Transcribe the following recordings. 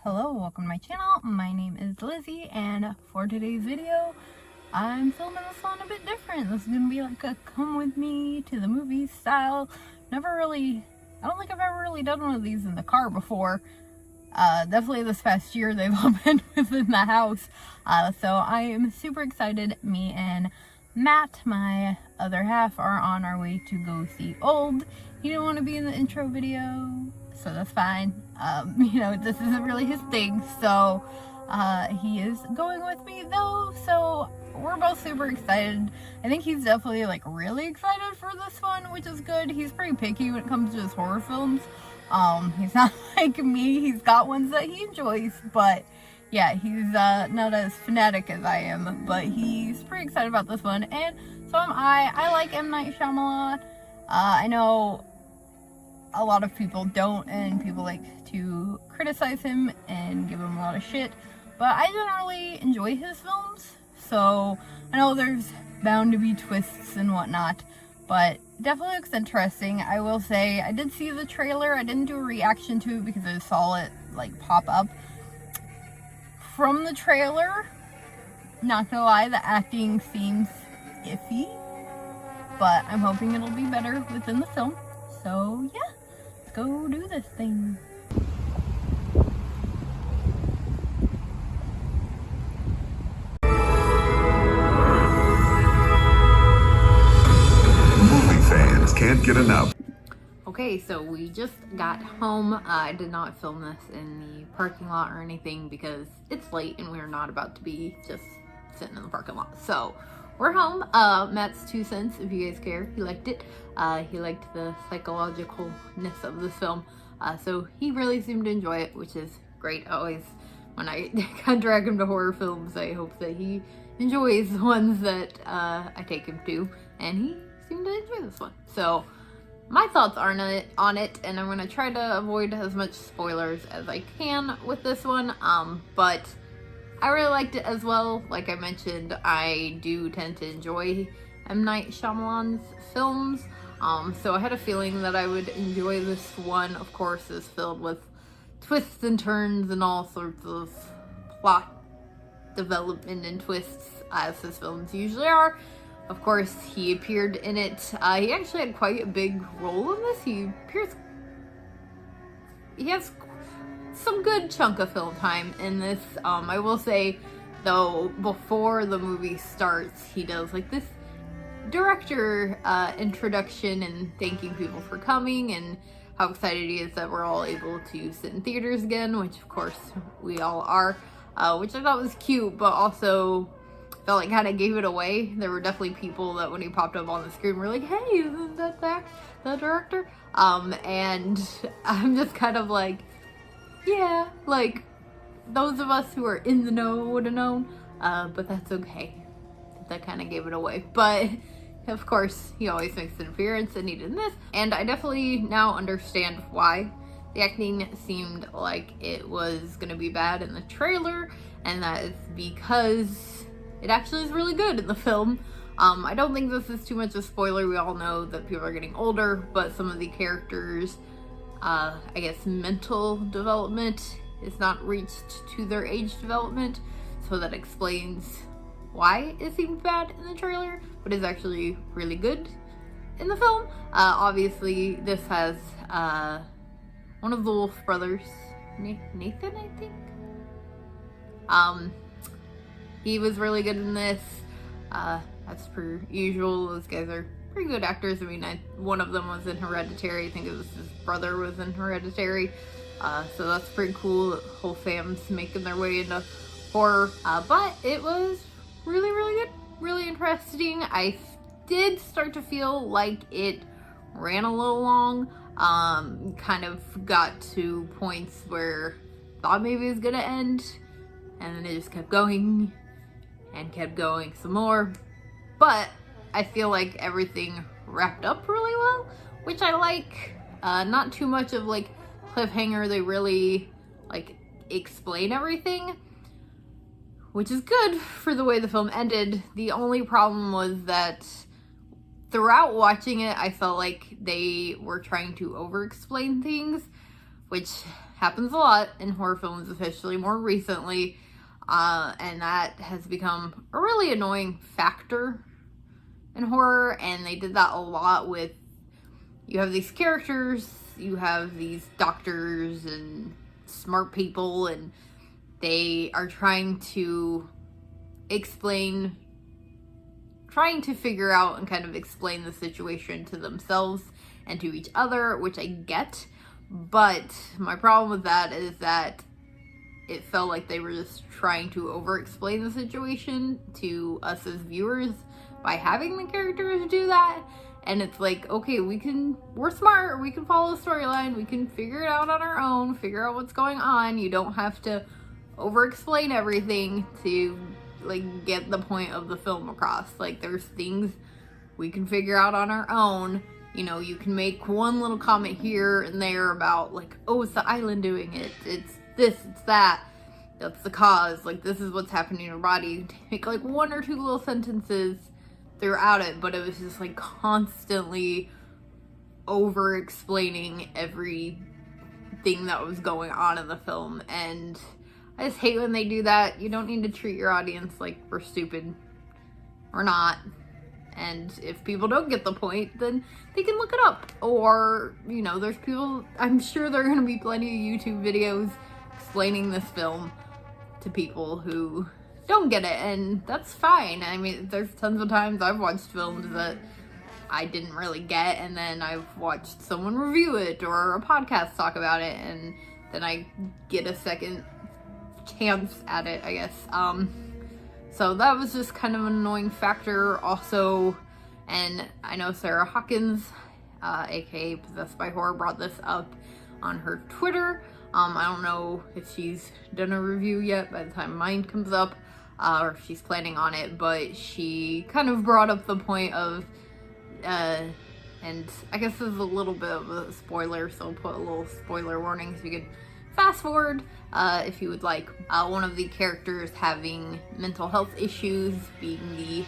Hello, welcome to my channel. My name is Lizzie, and for today's video, I'm filming this one a bit different. This is gonna be like a come with me to the movies style. I don't think I've ever really done one of these in the car before. Definitely this past year they've all been within the house. So I am super excited. Me and Matt, my other half, are on our way to go see Old. He didn't want to be in the intro video, so that's fine. This isn't really his thing, so he is going with me though, so we're both super excited. I think he's definitely like really excited for this one, which is good. He's pretty picky when it comes to his horror films. He's not like me. He's got ones that he enjoys, but yeah, he's not as fanatic as I am, but he's pretty excited about this one, and so am I. I like M. Night Shyamalan. I know a lot of people don't, and people like to criticize him and give him a lot of shit, but I generally enjoy his films, so I know there's bound to be twists and whatnot, but it definitely looks interesting. I will say, I did see the trailer. I didn't do a reaction to it because I saw it like pop up. From the trailer, not gonna lie, the acting seems iffy, but I'm hoping it'll be better within the film. So yeah, let's go do this thing. Movie fans can't get enough. Okay, so we just got home. I did not film this in the parking lot or anything because it's late and we're not about to be just sitting in the parking lot. So we're home. Matt's 2 cents, if you guys care. He liked it. He liked the psychologicalness of this film. So he really seemed to enjoy it, which is great. Always, when I drag him to horror films, I hope that he enjoys the ones that I take him to, and he seemed to enjoy this one. So my thoughts are on it, and I'm going to try to avoid as much spoilers as I can with this one, but I really liked it as well. Like I mentioned, I do tend to enjoy M. Night Shyamalan's films, so I had a feeling that I would enjoy this one. Of course, it's filled with twists and turns and all sorts of plot development and twists, as his films usually are. Of course, he appeared in it. He actually had quite a big role in this. He has some good chunk of film time in this. I will say, though, before the movie starts, he does like this director introduction and thanking people for coming and how excited he is that we're all able to sit in theaters again, which of course we all are, which I thought was cute, but also felt like kind of gave it away. There were definitely people that when he popped up on the screen were like, hey, isn't that the director? And I'm just kind of like, yeah, like those of us who are in the know would have known, but that's okay. That kind of gave it away. But of course, he always makes an appearance, and he did this, and I definitely now understand why the acting seemed like it was gonna be bad in the trailer, and that is because it actually is really good in the film. I don't think this is too much of a spoiler. We all know that people are getting older, but some of the characters, I guess mental development is not reached to their age development, so that explains why it seemed bad in the trailer, but is actually really good in the film. Obviously, this has one of the Wolf brothers, Nathan, I think? He was really good in this. As per usual, those guys are pretty good actors. I mean, one of them was in Hereditary. I think it was his brother was in Hereditary. So that's pretty cool. The whole fam's making their way into horror. But it was really, really good. Really interesting. I did start to feel like it ran a little long. Kind of got to points where I thought maybe it was gonna end, and then it just kept going and kept going some more. But I feel like everything wrapped up really well, which I like. Not too much of like cliffhanger. They really like explain everything, which is good for the way the film ended. The only problem was that throughout watching it, I felt like they were trying to over explain things, which happens a lot in horror films, especially more recently, and that has become a really annoying factor in horror. And they did that a lot with, you have these characters, you have these doctors and smart people, and they are trying to figure out and kind of explain the situation to themselves and to each other, which I get. But my problem with that is that it felt like they were just trying to over-explain the situation to us as viewers by having the characters do that. And it's like, okay, we're smart, we can follow the storyline, we can figure it out on our own, figure out what's going on. You don't have to over-explain everything to, like, get the point of the film across. Like, there's things we can figure out on our own. You know, you can make one little comment here and there about, like, oh, it's the island doing it, it's this, it's that, that's the cause, like, this is what's happening in your body. You can make, like, one or two little sentences throughout it, but it was just, like, constantly over-explaining everything that was going on in the film, and I just hate when they do that. You don't need to treat your audience like we're stupid. We're not. And if people don't get the point, then they can look it up. Or, you know, there's people, I'm sure there are going to be plenty of YouTube videos explaining this film to people who don't get it, and that's fine. I mean, there's tons of times I've watched films that I didn't really get, and then I've watched someone review it or a podcast talk about it, and then I get a second chance at it, I guess. So that was just kind of an annoying factor also. And I know Sarah Hawkins, aka Possessed by Horror, brought this up on her Twitter. I don't know if she's done a review yet by the time mine comes up, or if she's planning on it, but she kind of brought up the point of, and I guess this is a little bit of a spoiler, so I'll put a little spoiler warning so you can fast forward if you would like. One of the characters having mental health issues, being the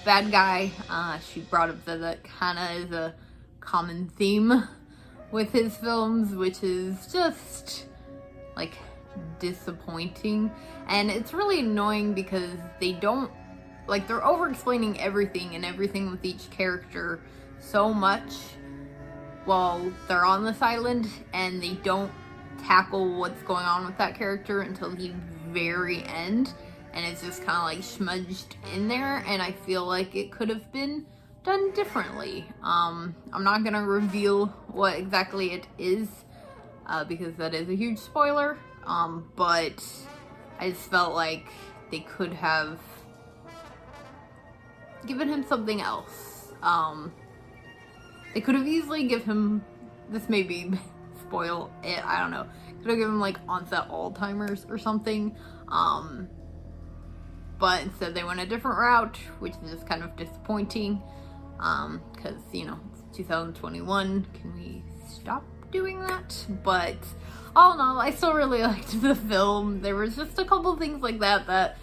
bad guy. She brought up that kind of is a common theme with his films, which is just, like, disappointing. And it's really annoying because they don't, like, they're over-explaining everything and everything with each character so much while they're on this island, and they don't tackle what's going on with that character until the very end, and it's just kind of like smudged in there, and I feel like it could have been done differently. I'm not gonna reveal what exactly it is because that is a huge spoiler, but I just felt like they could have given him something else. They could have easily given him, this may be spoil it, I don't know, could have given him like onset Alzheimer's or something, but instead they went a different route, which is just kind of disappointing, because, you know, it's 2021, can we stop doing that? But all in all, I still really liked the film. There was just a couple things like that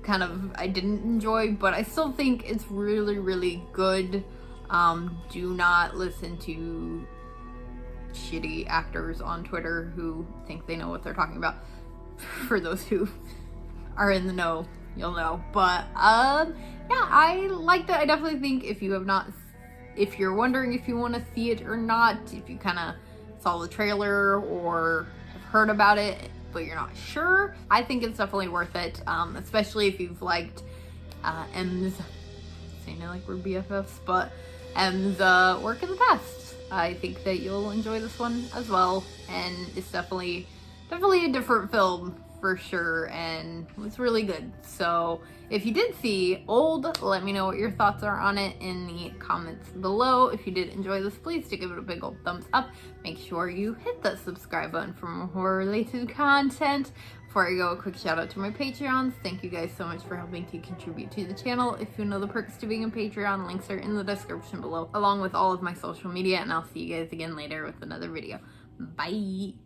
kind of I didn't enjoy, but I still think it's really, really good. Do not listen to shitty actors on Twitter who think they know what they're talking about. For those who are in the know, you'll know. But yeah, I liked it. I definitely think if you're wondering if you want to see it or not, if you kind of saw the trailer or have heard about it but you're not sure, I think it's definitely worth it, especially if you've liked M's, saying it like we're BFFs, but M's work in the past. I think that you'll enjoy this one as well, and it's definitely a different film for sure, and it was really good. So if you did see Old, let me know what your thoughts are on it in the comments below. If you did enjoy this, please do give it a big old thumbs up. Make sure you hit that subscribe button for more horror related content. Before I go, a quick shout out to my Patreons. Thank you guys so much for helping to contribute to the channel. If you know the perks to being a Patreon, links are in the description below, along with all of my social media, and I'll see you guys again later with another video. Bye!